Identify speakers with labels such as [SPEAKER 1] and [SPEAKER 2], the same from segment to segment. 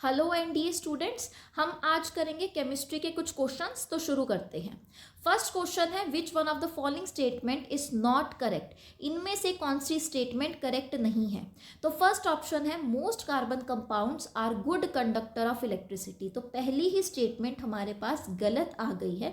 [SPEAKER 1] Hello NDA students, हम आज करेंगे केमिस्ट्री के कुछ क्वेश्चंस। तो शुरू करते हैं। फर्स्ट क्वेश्चन है, which one of the following statement is not correct. इनमें से कौन सी स्टेटमेंट करेक्ट नहीं है। तो फर्स्ट ऑप्शन है, most carbon compounds are good conductor of electricity. तो पहली ही स्टेटमेंट हमारे पास गलत आ गई है।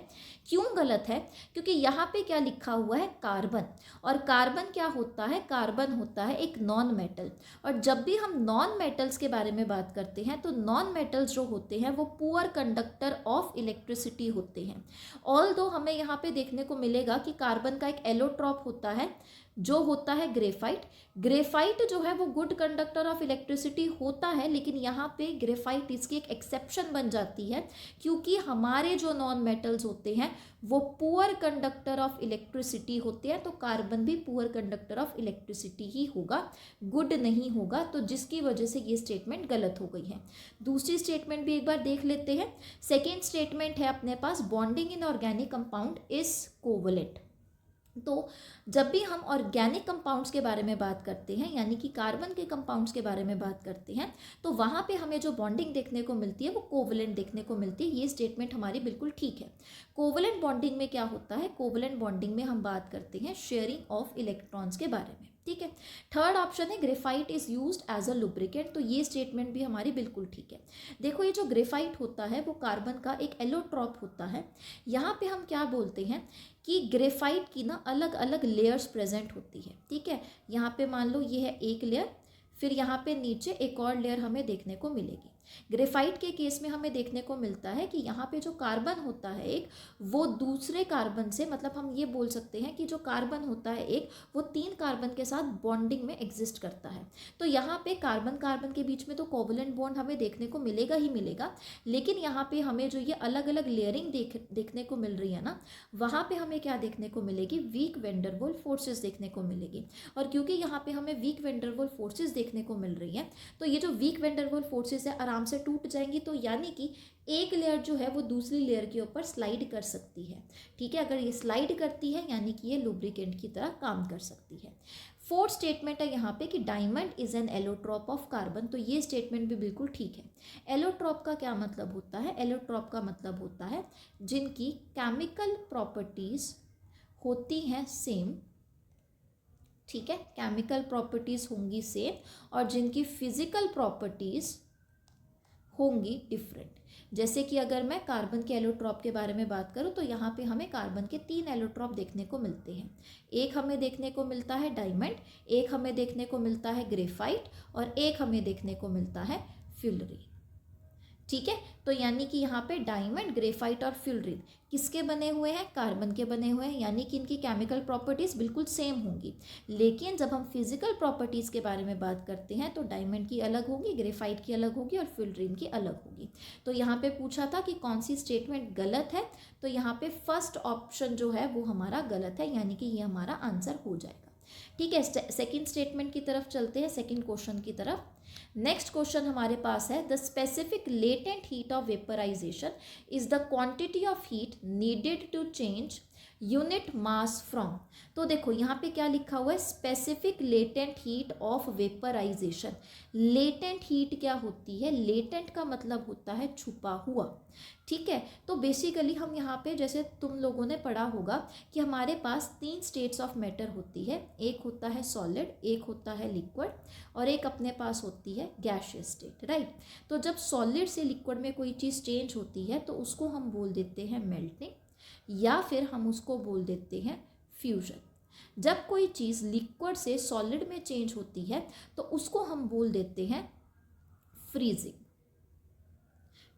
[SPEAKER 1] क्यों गलत है? क्योंकि यहाँ पे क्या लिखा हुआ है, कार्बन। और कार्बन क्या होता है? कार्बन होता है एक नॉन मेटल। और जब भी हम नॉन मेटल्स के बारे में बात करते हैं तो नॉन मेटल्स जो होते हैं वो पुअर कंडक्टर ऑफ इलेक्ट्रिसिटी होते हैं। ऑल दो हमें यहाँ पे देखने को मिलेगा कि कार्बन का एक एलोट्रॉप होता है जो होता है ग्रेफाइट। ग्रेफाइट जो है वो गुड कंडक्टर ऑफ इलेक्ट्रिसिटी होता है, लेकिन यहाँ पे ग्रेफाइट इसकी एक एक्सेप्शन बन जाती है क्योंकि हमारे जो नॉन मेटल्स होते हैं वो पुअर कंडक्टर ऑफ इलेक्ट्रिसिटी होते हैं। तो कार्बन भी पुअर कंडक्टर ऑफ इलेक्ट्रिसिटी ही होगा, गुड नहीं होगा। तो जिसकी वजह से ये स्टेटमेंट गलत हो गई है। दूसरी स्टेटमेंट भी एक बार देख लेते हैं। सेकेंड स्टेटमेंट है अपने पास, bonding in organic compound is covalent. तो जब भी हम ऑर्गेनिक कंपाउंड्स के बारे में बात करते हैं, यानी कि कार्बन के कंपाउंड्स के बारे में बात करते हैं, तो वहाँ पे हमें जो बॉन्डिंग देखने को मिलती है वो कोवलेंट देखने को मिलती है। ये स्टेटमेंट हमारी बिल्कुल ठीक है। कोवलेंट बॉन्डिंग में क्या होता है? कोवलेंट बॉन्डिंग में हम बात करते हैं शेयरिंग ऑफ इलेक्ट्रॉन्स के बारे में। ठीक है। थर्ड ऑप्शन है, graphite is used as a lubricant. तो ये स्टेटमेंट भी हमारी बिल्कुल ठीक है। देखो, ये जो ग्रेफाइट होता है वो कार्बन का एक एलोट्रॉप होता है। यहाँ पे हम क्या बोलते हैं कि ग्रेफाइट की ना अलग अलग लेयर्स प्रेजेंट होती है। ठीक है। यहाँ पे मान लो ये है एक लेयर, फिर यहाँ पे नीचे एक और लेयर हमें देखने को मिलेगी। ग्रेफाइट के केस में हमें देखने को मिलता है कि यहाँ पे जो कार्बन होता है एक, वो दूसरे कार्बन से, मतलब हम ये बोल सकते हैं कि जो कार्बन होता है एक, वो 3 कार्बन के साथ बॉन्डिंग में एग्जिस्ट करता है। तो यहाँ पे कार्बन कार्बन के बीच में तो कोवलेंट बॉन्ड हमें देखने को मिलेगा ही मिलेगा, लेकिन यहाँ पे हमें जो ये अलग अलग लेयरिंग देखने को मिल रही है ना, वहाँ पे हमें क्या देखने को मिलेगी? Weak van der Waals forces देखने को मिलेगी। और क्योंकि यहाँ पे हमें weak van der Waals forces देखने को मिल रही है, तो ये जो weak van der Waals forces है आराम से टूट जाएंगी। तो यानी कि एक लेयर जो है वो दूसरी लेयर के ऊपर स्लाइड कर सकती है। ठीक है। अगर ये स्लाइड करती है यानी कि ये लुब्रिकेंट की तरह काम कर सकती है। फोर्थ स्टेटमेंट है यहाँ पे कि diamond is an allotrope of carbon. तो ये स्टेटमेंट भी बिल्कुल ठीक है। एलोट्रॉप का क्या मतलब होता है? एलोट्रॉप का मतलब होता है जिनकी केमिकल प्रॉपर्टीज होती हैं सेम। ठीक है। केमिकल प्रॉपर्टीज होंगी सेम और जिनकी फिजिकल प्रॉपर्टीज होंगी डिफरेंट। जैसे कि अगर मैं कार्बन के एलोट्रॉप के बारे में बात करूं तो यहाँ पे हमें कार्बन के 3 एलोट्रॉप देखने को मिलते हैं। एक हमें देखने को मिलता है डायमंड, एक हमें देखने को मिलता है ग्रेफाइट और एक हमें देखने को मिलता है फ्यूलरीन। ठीक है। तो यानी कि यहाँ पे डायमंड, ग्रेफाइट और फ्यूलरीन किसके बने हुए हैं? कार्बन के बने हुए हैं, यानी कि इनकी केमिकल प्रॉपर्टीज बिल्कुल सेम होंगी। लेकिन जब हम फिजिकल प्रॉपर्टीज के बारे में बात करते हैं तो डायमंड की अलग होगी, ग्रेफाइट की अलग होगी और फ्यूलरीन की अलग होगी। तो यहाँ पे पूछा था कि कौन सी स्टेटमेंट गलत है, तो यहाँ पे फर्स्ट ऑप्शन जो है वो हमारा गलत है, यानी कि ये हमारा आंसर हो जाएगा। ठीक है। सेकेंड स्टेटमेंट की तरफ चलते हैं, सेकेंड क्वेश्चन की तरफ। नेक्स्ट क्वेश्चन हमारे पास है, the specific latent heat of vaporisation is the quantity of heat needed to change unit mass from. तो देखो यहाँ पे क्या लिखा हुआ है, specific latent heat of vaporisation. Latent heat क्या होती है? लेटेंट का मतलब होता है छुपा हुआ। ठीक है। तो बेसिकली हम यहाँ पे, जैसे तुम लोगों ने पढ़ा होगा कि हमारे पास 3 स्टेट्स ऑफ मैटर होती है। एक होता है सॉलिड, एक होता है लिक्विड और एक अपने पास होती है गैसियस स्टेट। राइट। तो जब सॉलिड से लिक्विड में कोई चीज़ चेंज होती है तो उसको हम बोल देते हैं मेल्टिंग, या फिर हम उसको बोल देते हैं फ्यूजन। जब कोई चीज़ लिक्विड से सॉलिड में चेंज होती है तो उसको हम बोल देते हैं फ्रीजिंग।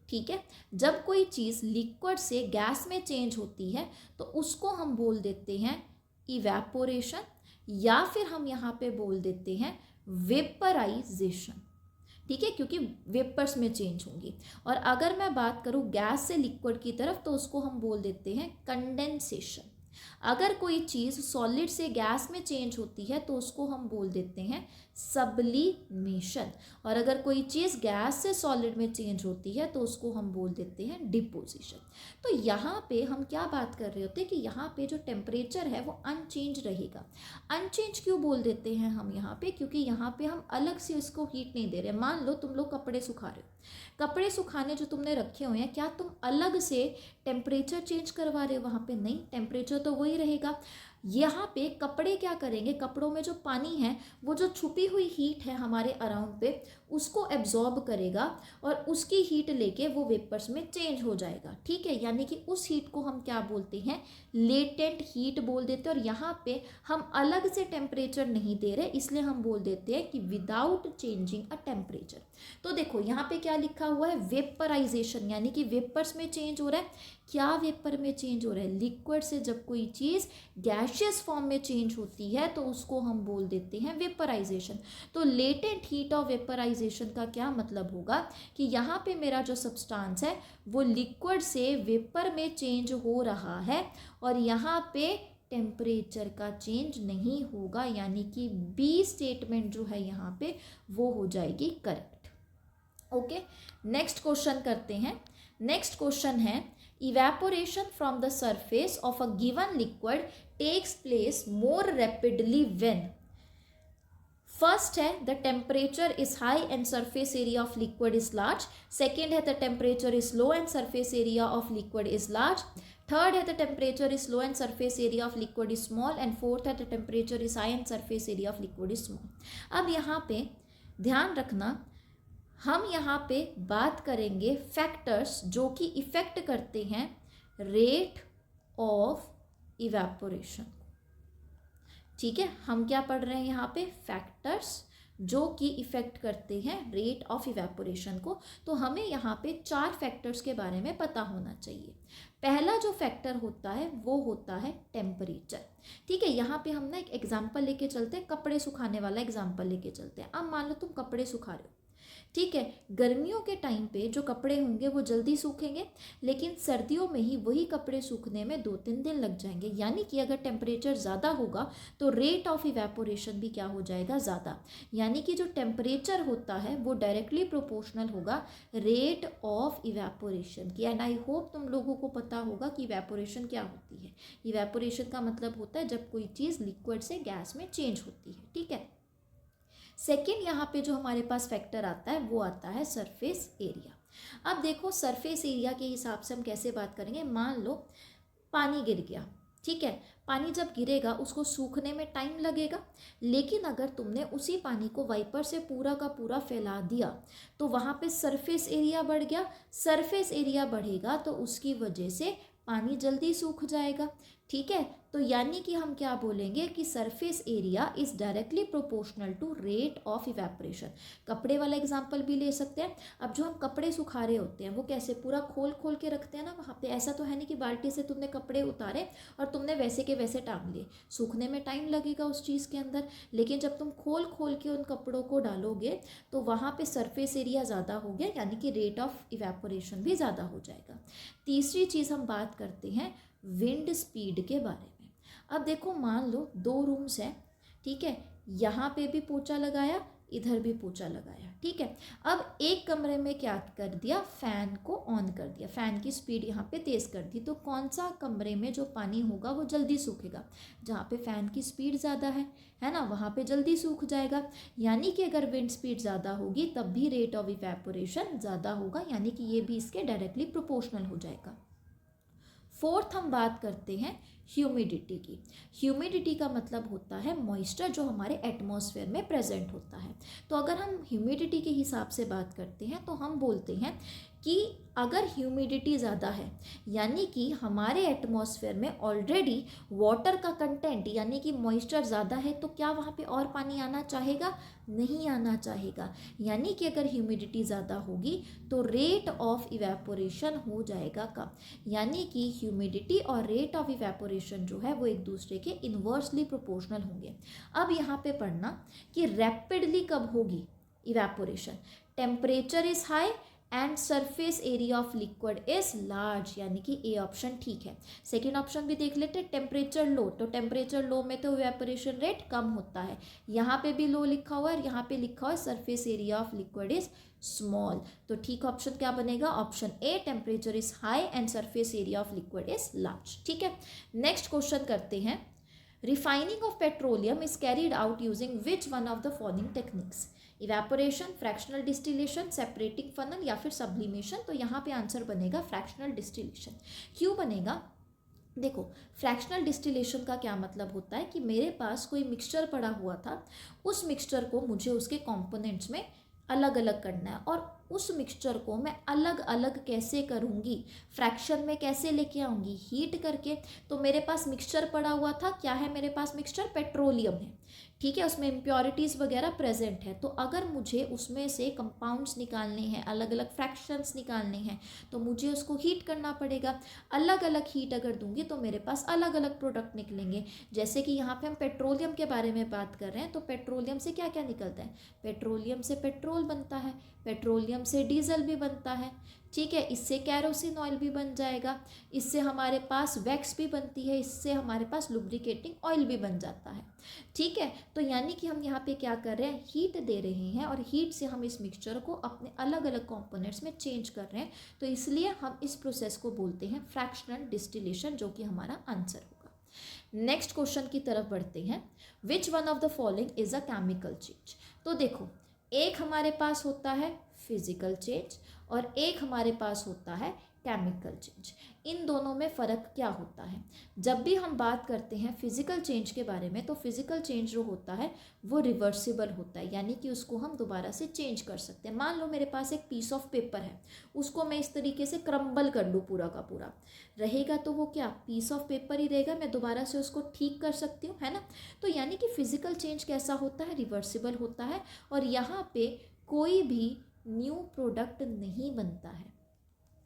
[SPEAKER 1] ठीक है। जब कोई चीज़ लिक्विड से गैस में चेंज होती है तो उसको हम बोल देते हैं इवेपोरेशन, या फिर हम यहाँ पे बोल देते हैं वेपराइजेशन। ठीक है, क्योंकि वेपर्स में चेंज होंगी। और अगर मैं बात करूँ गैस से लिक्विड की तरफ तो उसको हम बोल देते हैं कंडेंसेशन। अगर कोई चीज़ सॉलिड से गैस में चेंज होती है तो उसको हम बोल देते हैं सब्लिमेशन। और अगर कोई चीज़ गैस से सॉलिड में चेंज होती है तो उसको हम बोल देते हैं डिपोजिशन। तो यहाँ पे हम क्या बात कर रहे होते हैं कि यहाँ पे जो टेम्परेचर है वो अनचेंज रहेगा। अनचेंज क्यों बोल देते हैं हम यहाँ पे, क्योंकि यहाँ पे हम अलग से इसको हीट नहीं दे रहे। मान लो तुम लोग कपड़े सुखा रहे हो, कपड़े सुखाने जो तुमने रखे हुए हैं, क्या तुम अलग से टेम्परेचर चेंज करवा रहे हो वहाँ पे? नहीं, टेम्परेचर तो वही रहेगा। यहाँ पे कपड़े क्या करेंगे, कपड़ों में जो पानी है वो जो छुपी हुई हीट है हमारे अराउंड पे उसको एब्जॉर्ब करेगा और उसकी हीट लेके वो वेपर्स में चेंज हो जाएगा। ठीक है, यानी कि उस हीट को हम क्या बोलते हैं, लेटेंट हीट बोल देते हैं। और यहाँ पे हम अलग से टेम्परेचर नहीं दे रहे, इसलिए हम बोल देते हैं कि विदाउट चेंजिंग अ टेम्परेचर। तो देखो यहाँ पे क्या लिखा हुआ है, वेपराइजेशन, यानी कि वेपर्स में चेंज हो रहा है। क्या वेपर में चेंज हो रहा है? लिक्विड से जब कोई चीज़ गैशियस फॉर्म में चेंज होती है तो उसको हम बोल देते हैं वेपराइजेशन। तो लेटेंट हीट ऑफ वेपराइजेशन का क्या मतलब होगा कि यहाँ पे मेरा जो सब्सटेंस है वो लिक्विड से वेपर में चेंज हो रहा है और यहाँ पे टेम्परेचर का चेंज नहीं होगा, यानी कि बी स्टेटमेंट जो है यहाँ पे वो हो जाएगी करेक्ट। ओके, नेक्स्ट क्वेश्चन करते हैं। नेक्स्ट क्वेश्चन है, evaporation from the surface of a given liquid takes place more rapidly when. First है the temperature is high and surface area of liquid is large. Second है the temperature is low and surface area of liquid is large. Third है the temperature is low and surface area of liquid is small. And fourth है the temperature is high and surface area of liquid is small. अब यहाँ पे ध्यान रखना, हम यहाँ पे बात करेंगे फैक्टर्स जो कि इफेक्ट करते हैं रेट ऑफ इवेपोरेशन। ठीक है, हम क्या पढ़ रहे हैं यहाँ पे, फैक्टर्स जो कि इफेक्ट करते हैं रेट ऑफ इवेपोरेशन को। तो हमें यहाँ पे 4 फैक्टर्स के बारे में पता होना चाहिए। पहला जो फैक्टर होता है वो होता है टेम्परेचर। ठीक है, यहाँ पे हम ना एक एग्जांपल लेके चलते हैं, कपड़े सुखाने वाला एग्जांपल लेके चलते हैं। अब मान लो तुम कपड़े सुखा रहे हो, ठीक है, गर्मियों के टाइम पे जो कपड़े होंगे वो जल्दी सूखेंगे, लेकिन सर्दियों में ही वही कपड़े सूखने में 2-3 दिन लग जाएंगे। यानी कि अगर टेम्परेचर ज़्यादा होगा तो रेट ऑफ इवेपोरेशन भी क्या हो जाएगा, ज़्यादा। यानी कि जो टेम्परेचर होता है वो डायरेक्टली प्रोपोर्शनल होगा रेट ऑफ इवेपोरेशन की। एंड आई होप तुम लोगों को पता होगा कि इवेपोरेशन क्या होती है। इवेपोरेशन का मतलब होता है जब कोई चीज़ लिक्विड से गैस में चेंज होती है। ठीक है, सेकेंड यहाँ पे जो हमारे पास फैक्टर आता है वो आता है सरफेस एरिया। अब देखो सरफेस एरिया के हिसाब से हम कैसे बात करेंगे। मान लो पानी गिर गया, ठीक है, पानी जब गिरेगा उसको सूखने में टाइम लगेगा, लेकिन अगर तुमने उसी पानी को वाइपर से पूरा का पूरा फैला दिया तो वहाँ पे सरफेस एरिया बढ़ गया। सरफेस एरिया बढ़ेगा तो उसकी वजह से पानी जल्दी सूख जाएगा। ठीक है, तो यानी कि हम क्या बोलेंगे कि surface area is directly proportional to rate of evaporation. कपड़े वाला एग्जांपल भी ले सकते हैं। अब जो हम कपड़े सुखा रहे होते हैं वो कैसे पूरा खोल खोल के रखते हैं ना वहाँ पे। ऐसा तो है नहीं कि बाल्टी से तुमने कपड़े उतारे और तुमने वैसे के वैसे टांग लिए। सूखने में टाइम लगेगा उस चीज़ के अंदर, लेकिन जब तुम खोल खोल के उन कपड़ों को डालोगे तो वहाँ पे सरफेस एरिया ज़्यादा हो गया, यानी कि रेट ऑफ इवेपोरेशन भी ज़्यादा हो जाएगा। तीसरी चीज़ हम बात करते हैं विंड स्पीड के बारे में। अब देखो मान लो 2 रूम्स हैं, ठीक है, यहाँ पे भी पोछा लगाया, इधर भी पोछा लगाया। ठीक है, अब एक कमरे में क्या कर दिया, फ़ैन को ऑन कर दिया, फ़ैन की स्पीड यहाँ पे तेज़ कर दी। तो कौन सा कमरे में जो पानी होगा वो जल्दी सूखेगा, जहाँ पे फ़ैन की स्पीड ज़्यादा है ना, वहाँ पे जल्दी सूख जाएगा। यानी कि अगर विंड स्पीड ज़्यादा होगी तब भी रेट ऑफ इवेपोरेशन ज़्यादा होगा, यानी कि ये भी इसके डायरेक्टली प्रोपोर्शनल हो जाएगा। फोर्थ हम बात करते हैं ह्यूमिडिटी की। ह्यूमिडिटी का मतलब होता है मॉइस्चर जो हमारे एटमॉस्फेयर में प्रेजेंट होता है। तो अगर हम ह्यूमिडिटी के हिसाब से बात करते हैं तो हम बोलते हैं कि अगर ह्यूमिडिटी ज़्यादा है, यानी कि हमारे एटमॉस्फेयर में ऑलरेडी वाटर का कंटेंट यानी कि मॉइस्चर ज़्यादा है, तो क्या वहाँ पे और पानी आना चाहेगा, नहीं आना चाहेगा। यानी कि अगर ह्यूमिडिटी ज़्यादा होगी तो रेट ऑफ इवेपोरेशन हो जाएगा कम, यानी कि ह्यूमिडिटी और रेट ऑफ इवेपोरेशन जो है वो एक दूसरे के इन्वर्सली प्रोपोर्शनल होंगे। अब यहाँ पे पढ़ना कि रैपिडली कब होगी evaporation, temperature is high and surface area of liquid is large, यानी कि ए ऑप्शन ठीक है। सेकेंड ऑप्शन भी देख लेते हैं, टेम्परेचर लो, तो टेम्परेचर लो में तो इवेपोरेशन रेट कम होता है, यहाँ पे भी लो लिखा हुआ है और यहाँ पे लिखा हुआ है surface area of liquid is small, तो ठीक ऑप्शन क्या बनेगा, option A, temperature is high and surface area of liquid is large. ठीक है, नेक्स्ट क्वेश्चन करते हैं, refining of petroleum is carried out using which one of the following techniques, evaporation, fractional distillation, separating funnel या फिर sublimation. तो यहाँ पे answer बनेगा फ्रैक्शनल डिस्टिलेशन। क्यों बनेगा, देखो फ्रैक्शनल डिस्टिलेशन का क्या मतलब होता है कि मेरे पास कोई मिक्सचर पड़ा हुआ था, उस मिक्सचर को मुझे उसके कंपोनेंट्स में अलग अलग करना है और उस मिक्सचर को मैं अलग अलग कैसे करूँगी, फ्रैक्शन में कैसे लेके आऊँगी, हीट करके। तो मेरे पास मिक्सचर पड़ा हुआ था, क्या है मेरे पास मिक्सचर, पेट्रोलियम है, ठीक है, उसमें इम्प्योरिटीज़ वगैरह प्रेजेंट है। तो अगर मुझे उसमें से कंपाउंड्स निकालने हैं, अलग अलग फ्रैक्शंस निकालने हैं, तो मुझे उसको हीट करना पड़ेगा। अलग अलग हीट अगर दूंगी तो मेरे पास अलग अलग प्रोडक्ट निकलेंगे। जैसे कि यहाँ पे हम पेट्रोलियम के बारे में बात कर रहे हैं, तो पेट्रोलियम से क्या क्या निकलता है, पेट्रोलियम से पेट्रोल बनता है, पेट्रोलियम से डीजल भी बनता है, ठीक है, इससे कैरोसिन ऑयल भी बन जाएगा, इससे हमारे पास वैक्स भी बनती है, इससे हमारे पास लुब्रिकेटिंग ऑयल भी बन जाता है। ठीक है, तो यानी कि हम यहाँ पे क्या कर रहे हैं, हीट दे रहे हैं और हीट से हम इस मिक्सचर को अपने अलग अलग कंपोनेंट्स में चेंज कर रहे हैं। तो इसलिए हम इस प्रोसेस को बोलते हैं फ्रैक्शनल डिस्टिलेशन, जो कि हमारा आंसर होगा। नेक्स्ट क्वेश्चन की तरफ बढ़ते हैं, which one of the following is a chemical change. तो देखो, एक हमारे पास होता है फिजिकल चेंज और एक हमारे पास होता है केमिकल चेंज। इन दोनों में फ़र्क क्या होता है, जब भी हम बात करते हैं फिजिकल चेंज के बारे में, तो फिजिकल चेंज जो होता है वो रिवर्सिबल होता है, यानी कि उसको हम दोबारा से चेंज कर सकते हैं। मान लो मेरे पास एक पीस ऑफ पेपर है, उसको मैं इस तरीके से क्रम्बल कर लूँ, पूरा का पूरा रहेगा तो वो क्या, पीस ऑफ पेपर ही रहेगा, मैं दोबारा से उसको ठीक कर सकती हूँ, है ना। तो यानी कि फिजिकल चेंज कैसा होता है, रिवर्सिबल होता है और यहाँ पे कोई भी न्यू प्रोडक्ट नहीं बनता है।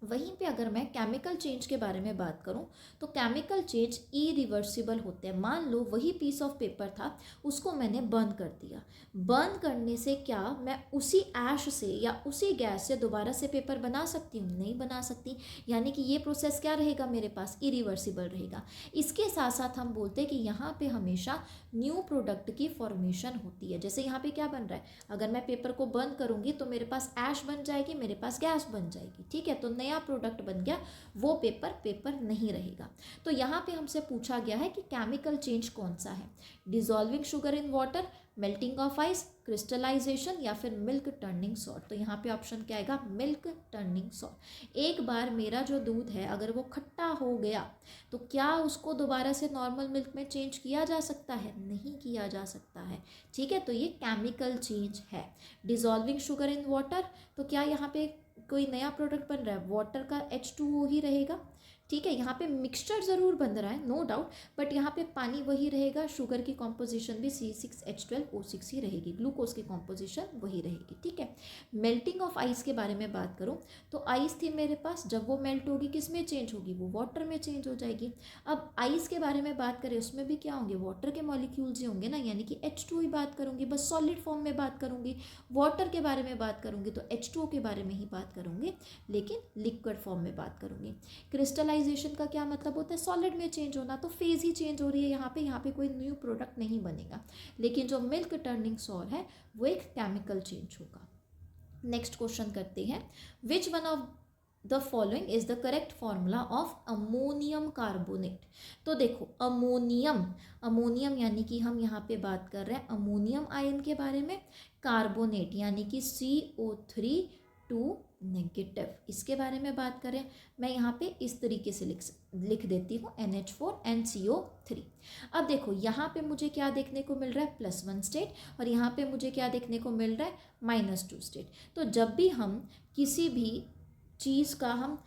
[SPEAKER 1] वहीं पे अगर मैं केमिकल चेंज के बारे में बात करूं, तो केमिकल चेंज इरिवर्सिबल होते हैं। मान लो वही पीस ऑफ पेपर था, उसको मैंने बर्न कर दिया, बर्न करने से क्या मैं उसी ऐश से या उसी गैस से दोबारा से पेपर बना सकती हूँ, नहीं बना सकती। यानी कि ये प्रोसेस क्या रहेगा, मेरे पास इरिवर्सिबल रहेगा। इसके साथ साथ हम बोलते हैं कि यहाँ पे हमेशा न्यू प्रोडक्ट की फॉर्मेशन होती है। जैसे यहाँ पे क्या बन रहा है, अगर मैं पेपर को बर्न करूँगी तो मेरे पास ऐश बन जाएगी, मेरे पास गैस बन जाएगी, ठीक है, तो नया प्रोडक्ट बन गया, वो पेपर नहीं रहेगा। तो यहाँ पे हमसे पूछा गया है कि केमिकल चेंज कौन सा है, dissolving sugar in water, melting of ice, crystallisation या फिर मिल्क टर्निंग सॉल्ट। तो यहाँ पे ऑप्शन क्या आएगा, मिल्क टर्निंग सॉल्ट। एक बार मेरा जो दूध है अगर वो खट्टा हो गया तो क्या उसको दोबारा से नॉर्मल मिल्क में चेंज किया जा सकता है, नहीं किया जा सकता है, ठीक है, तो ये केमिकल चेंज है। डिसॉल्विंग शुगर इन वाटर, तो क्या यहाँ पे कोई नया प्रोडक्ट बन रहा है, वाटर का H2O ही रहेगा, ठीक है, यहाँ पे मिक्सचर ज़रूर बन रहा है, नो डाउट, बट यहाँ पे पानी वही रहेगा, शुगर की कॉम्पोजिशन भी C6H12O6 ही रहेगी, ग्लूकोज की कॉम्पोजिशन वही रहेगी, ठीक है। मेल्टिंग ऑफ आइस के बारे में बात करूँ तो आइस थी मेरे पास, जब वो मेल्ट होगी किस में चेंज होगी, वो वाटर में चेंज हो जाएगी। अब आइस के बारे में बात करें, उसमें भी क्या होंगे, वाटर के मॉलिक्यूल्स ही होंगे ना, यानी कि H2 ही बात करूँगी, बस सॉलिड फॉर्म में बात करूँगी। वाटर के बारे में बात करूँगी तो H2O के बारे में ही बात करूँगी, लेकिन लिक्विड फॉर्म में बात करूँगी। क्रिस्टलाइजेशन का क्या मतलब होता है, सॉलिड में चेंज होना, तो फेज ही चेंज हो रही है यहाँ पे कोई न्यू प्रोडक्ट नहीं बनेगा। लेकिन जो मिल्क टर्निंग सॉल्ट है वो एक केमिकल चेंज होगा। नेक्स्ट क्वेश्चन करते हैं, which one of the following is the correct formula of ammonium carbonate. तो देखो अमोनियम यानी कि हम यहाँ पे बात कर रहे हैं अमोनियम आयन के बारे में, कार्बोनेट यानी कि CO3 नेगेटिव, इसके बारे में बात करें, मैं यहाँ पे इस तरीके से लिख देती हूँ NH4NCO3। अब देखो यहाँ पे मुझे क्या देखने को मिल रहा है, +1 स्टेट, और यहाँ पे मुझे क्या देखने को मिल रहा है, -2 स्टेट। तो जब भी हम किसी भी चीज़ का हम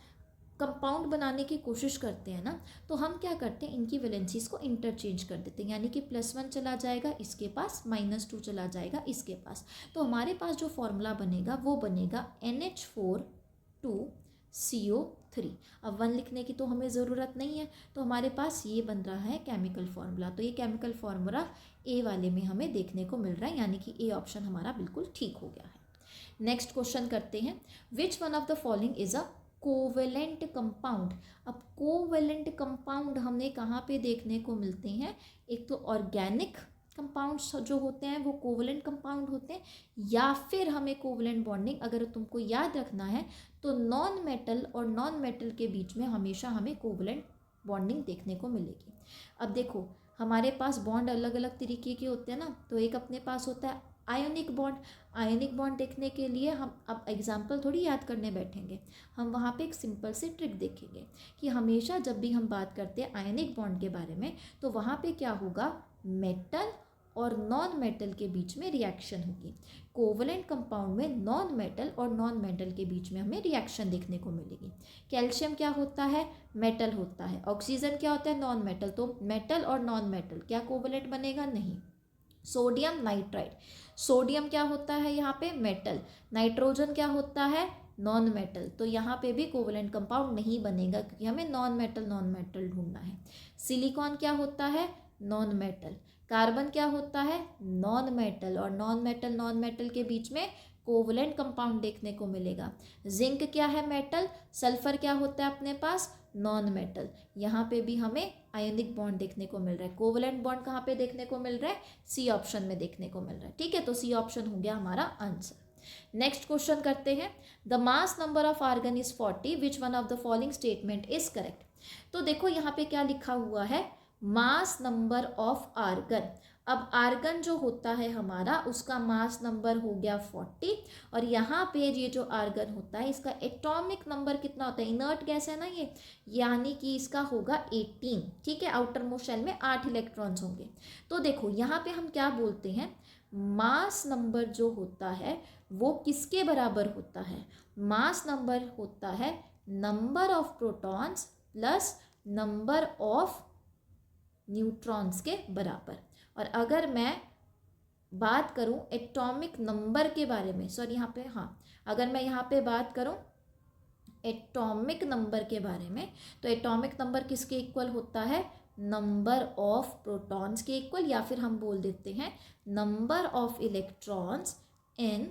[SPEAKER 1] कंपाउंड बनाने की कोशिश करते हैं ना, तो हम क्या करते हैं, इनकी वैलेंसीज को इंटरचेंज कर देते हैं, यानी कि +1 चला जाएगा इसके पास, -2 चला जाएगा इसके पास। तो हमारे पास जो फॉर्मूला बनेगा वो बनेगा NH4CO3। अब 1 लिखने की तो हमें ज़रूरत नहीं है, तो हमारे पास ये बन रहा है केमिकल फार्मूला। तो ये केमिकल फार्मूला ए वाले में हमें देखने को मिल रहा है, यानी कि ए ऑप्शन हमारा बिल्कुल ठीक हो गया है। नेक्स्ट क्वेश्चन करते हैं, which one of the following is a covalent compound. अब कोवेलेंट कंपाउंड हमें कहाँ पे देखने को मिलते हैं, एक तो ऑर्गेनिक कंपाउंड्स जो होते हैं वो कोवेलेंट कंपाउंड होते हैं, या फिर हमें कोवेलेंट बॉन्डिंग अगर तुमको याद रखना है तो नॉन मेटल और नॉन मेटल के बीच में हमेशा हमें कोवेलेंट बॉन्डिंग देखने को मिलेगी। अब देखो हमारे पास बॉन्ड अलग अलग तरीके के होते हैं ना, तो एक अपने पास होता है आयोनिक बॉन्ड। आयोनिक बॉन्ड देखने के लिए हम अब एग्जाम्पल थोड़ी याद करने बैठेंगे, हम वहाँ पे एक सिंपल सी ट्रिक देखेंगे कि हमेशा जब भी हम बात करते हैं आयोनिक बॉन्ड के बारे में तो वहाँ पे क्या होगा, मेटल और नॉन मेटल के बीच में रिएक्शन होगी। कोवेलेंट कंपाउंड में नॉन मेटल और नॉन मेटल के बीच में हमें रिएक्शन देखने को मिलेगी। कैल्शियम क्या होता है, मेटल होता है। ऑक्सीजन क्या होता है, नॉन मेटल। तो मेटल और नॉन मेटल क्या कोवेलेंट बनेगा, नहीं। सोडियम नाइट्राइड, सोडियम क्या होता है यहाँ पे, मेटल। नाइट्रोजन क्या होता है, नॉन मेटल। तो यहाँ पे भी कोवेलेंट कंपाउंड नहीं बनेगा क्योंकि हमें नॉन मेटल ढूंढना है। सिलिकॉन क्या होता है, नॉन मेटल। कार्बन क्या होता है, नॉन मेटल, और नॉन मेटल के बीच में कोवेलेंट कंपाउंड देखने को मिलेगा। जिंक क्या है, मेटल। सल्फर क्या होता है अपने पास, नॉन मेटल। यहाँ पे भी हमें आयोनिक बॉन्ड देखने को मिल रहा है। कोवेलेंट बॉन्ड कहाँ पे देखने को मिल रहा है, सी ऑप्शन में देखने को मिल रहा है। ठीक है, तो सी ऑप्शन हो गया हमारा आंसर। नेक्स्ट क्वेश्चन करते हैं, the mass number of argon is 40, which one of the following statement is correct. तो देखो यहाँ पे क्या लिखा हुआ है, मास नंबर ऑफ आर्गन। अब आर्गन जो होता है हमारा उसका मास नंबर हो गया 40, और यहाँ पे ये जो आर्गन होता है इसका एटॉमिक नंबर कितना होता है, इनर्ट गैस है ना ये, यानी कि इसका होगा 18। ठीक है, आउटर मोस्ट शेल में 8 इलेक्ट्रॉन्स होंगे। तो देखो यहाँ पे हम क्या बोलते हैं, मास नंबर जो होता है वो किसके बराबर होता है, मास नंबर होता है number of protons plus number of neutrons के बराबर। और अगर मैं बात करूं एटॉमिक नंबर के बारे में, सॉरी यहाँ पे, हाँ, अगर मैं यहाँ पे बात करूं एटॉमिक नंबर के बारे में, तो एटॉमिक नंबर किसके इक्वल होता है, नंबर ऑफ प्रोटॉन्स के इक्वल, या फिर हम बोल देते हैं number of electrons in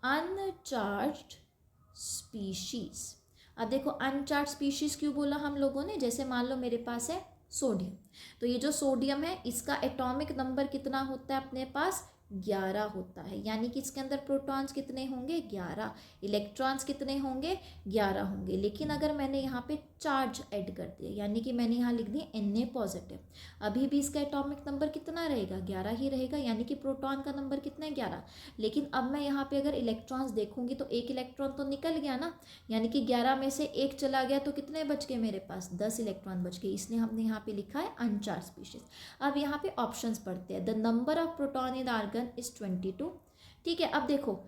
[SPEAKER 1] uncharged species. अब देखो अनचार्ज स्पीशीज क्यों बोला हम लोगों ने, जैसे मान लो मेरे पास है सोडियम, तो ये जो सोडियम है इसका एटॉमिक नंबर कितना होता है अपने पास, 11 होता है, यानी कि इसके अंदर प्रोटॉन्स कितने होंगे, 11, इलेक्ट्रॉन्स कितने होंगे, 11 होंगे। लेकिन अगर मैंने यहाँ पे चार्ज ऐड कर दिया, यानी कि मैंने यहाँ लिख दिया Na पॉजिटिव, अभी भी इसका एटॉमिक नंबर कितना रहेगा, 11 ही रहेगा, यानी कि प्रोटॉन का नंबर कितना है, 11। लेकिन अब मैं यहाँ पे अगर इलेक्ट्रॉन्स देखूंगी तो एक इलेक्ट्रॉन तो निकल गया ना, यानी कि 11 में से एक चला गया, तो कितने बच गए मेरे पास, 10 इलेक्ट्रॉन बच गए, इसलिए हमने यहाँ पे लिखा है अनचार्ज स्पीशीज। अब यहाँ पे ऑप्शंस पढ़ते हैं, the number of proton in argon is 22। ठीक है, अब देखो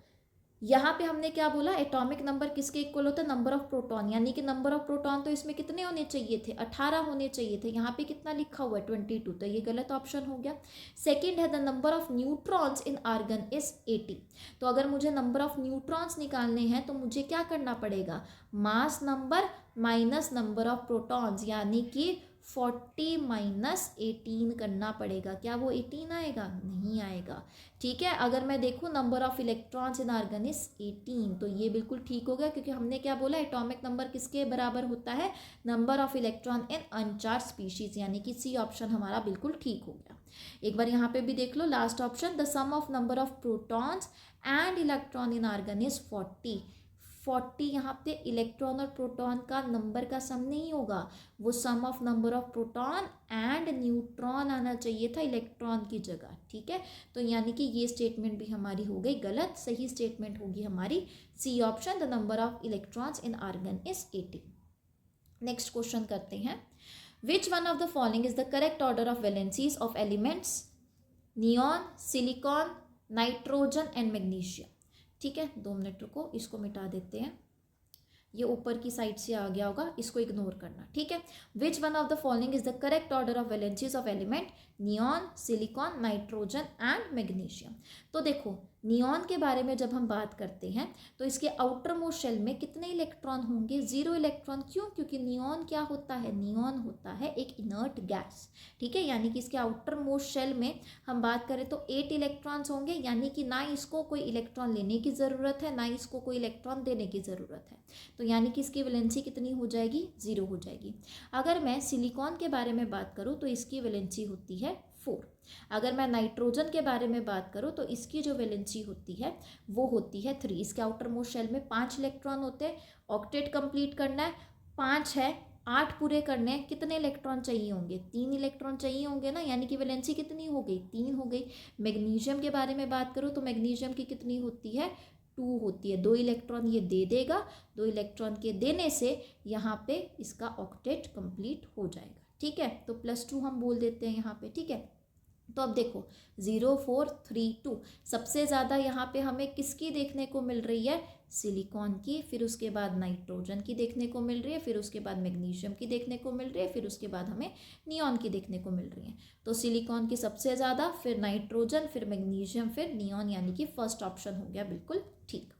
[SPEAKER 1] यहाँ पे हमने क्या बोला, एटॉमिक नंबर किसके इक्वल होता है, नंबर ऑफ प्रोटॉन, यानी कि नंबर ऑफ प्रोटॉन तो इसमें कितने होने चाहिए थे, 18 होने चाहिए थे, यहाँ पे कितना लिखा हुआ है 22, तो ये गलत ऑप्शन हो गया। सेकंड है the number of neutrons in argon is 80। तो अगर मुझे नंबर ऑफ न्यूट्रॉन्स निकालने हैं तो मुझे क्या करना पड़ेगा, mass number minus number of protons, यानी कि 40 माइनस 18 करना पड़ेगा। क्या वो 18 आएगा, नहीं आएगा। ठीक है, अगर मैं देखूँ number of electrons in argon is 18, तो ये बिल्कुल ठीक हो गया, क्योंकि हमने क्या बोला, एटॉमिक नंबर किसके बराबर होता है, number of electron in अनचार्ज species, यानी कि सी ऑप्शन हमारा बिल्कुल ठीक हो गया। एक बार यहाँ पे भी देख लो last option, the sum of number of protons and electron in argon is 40। 40 यहाँ पे इलेक्ट्रॉन और प्रोटॉन का नंबर का सम नहीं होगा, वो sum of number of proton and neutron आना चाहिए था इलेक्ट्रॉन की जगह। ठीक है, तो यानी कि ये स्टेटमेंट भी हमारी हो गई गलत, सही स्टेटमेंट होगी हमारी C option, the number of electrons in argon is 80। Next question करते हैं, which one of the following is the correct order of valencies of elements, neon, silicon, nitrogen and magnesium. ठीक है, 2 मिनट रुको, इसको मिटा देते हैं, ये ऊपर की साइड से आ गया होगा, इसको इग्नोर करना। ठीक है, which one of the following is the correct order of valencies of element, neon, silicon, nitrogen and magnesium. तो देखो नियॉन के बारे में जब हम बात करते हैं तो इसके आउटर मोस्ट शेल में कितने इलेक्ट्रॉन होंगे, 0 इलेक्ट्रॉन। क्यों? क्योंकि नियॉन क्या होता है, नियॉन होता है एक इनर्ट गैस, ठीक है। यानी कि इसके आउटर मोस्ट शेल में हम बात करें तो 8 इलेक्ट्रॉन्स होंगे, यानी कि ना इसको कोई इलेक्ट्रॉन लेने की ज़रूरत है ना इसको कोई इलेक्ट्रॉन देने की ज़रूरत है। तो यानी कि इसकी वैलेंसी कितनी हो जाएगी, 0 हो जाएगी। अगर मैं सिलिकॉन के बारे में बात करूँ तो इसकी वैलेंसी होती है 4। अगर मैं नाइट्रोजन के बारे में बात करूँ तो इसकी जो वैलेंसी होती है वो होती है 3। इसके आउटर मोस्ट शेल में 5 इलेक्ट्रॉन होते हैं। ऑक्टेट कंप्लीट करना है, 5 है, 8 पूरे करने हैं, कितने इलेक्ट्रॉन चाहिए होंगे, 3 इलेक्ट्रॉन चाहिए होंगे ना, यानी कि वैलेंसी कितनी हो गई, 3 हो गई। मैग्नीशियम के बारे में बात करूँ तो मैग्नीशियम की कितनी होती है, 2 होती है। 2 इलेक्ट्रॉन ये दे देगा, 2 इलेक्ट्रॉन के देने से यहाँ पे इसका ऑक्टेट कंप्लीट हो जाएगा, ठीक है। तो +2 हम बोल देते हैं यहाँ पे, ठीक है। तो अब देखो 0 4 3 2 सबसे ज़्यादा यहाँ पे हमें किसकी देखने को मिल रही है, सिलिकॉन की, फिर उसके बाद नाइट्रोजन की देखने को मिल रही है, फिर उसके बाद मैग्नीशियम की देखने को मिल रही है, फिर उसके बाद हमें नियॉन की देखने को मिल रही है। तो सिलिकॉन की सबसे ज़्यादा, फिर नाइट्रोजन, फिर मैग्नीशियम, फिर नियॉन, यानी कि फर्स्ट ऑप्शन हो गया बिल्कुल ठीक।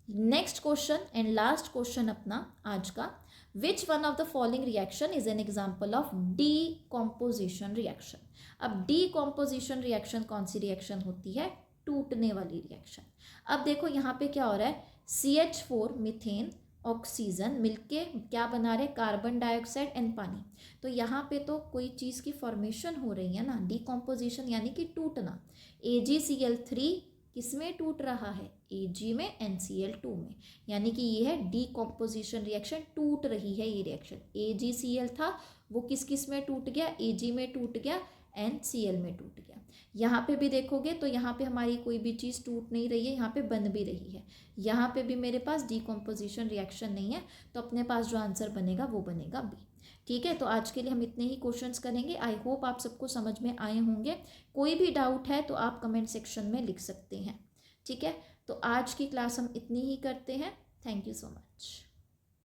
[SPEAKER 1] Next question and last question अपना आज का, विच one of the following reaction is an example of decomposition reaction. अब डीकॉम्पोजिशन रिएक्शन कौन सी रिएक्शन होती है, टूटने वाली रिएक्शन। अब देखो यहाँ पे क्या हो रहा है, CH4 मीथेन ऑक्सीजन मिलके क्या बना रहे, कार्बन डाइऑक्साइड एंड पानी। तो यहाँ पे तो कोई चीज़ की फॉर्मेशन हो रही है ना, डीकॉम्पोजिशन यानी कि टूटना। AgCl3 किसमें टूट रहा है, Ag में, NCl2 में, यानी कि ये है डीकॉम्पोजिशन रिएक्शन, टूट रही है ये रिएक्शन। AgCl था वो किस किस में टूट गया, Ag में टूट गया, NCl में टूट गया। यहाँ पे भी देखोगे तो यहाँ पे हमारी कोई भी चीज़ टूट नहीं रही है, यहाँ पे बन भी रही है। यहाँ पे भी मेरे पास डीकॉम्पोजिशन रिएक्शन नहीं है, तो अपने पास जो आंसर बनेगा वो बनेगा बी, ठीक है। तो आज के लिए हम इतने ही क्वेश्चंस करेंगे। आई होप आप सबको समझ में आए होंगे। कोई भी डाउट है तो आप कमेंट सेक्शन में लिख सकते हैं, ठीक है। तो आज की क्लास हम इतनी ही करते हैं। Thank you so much.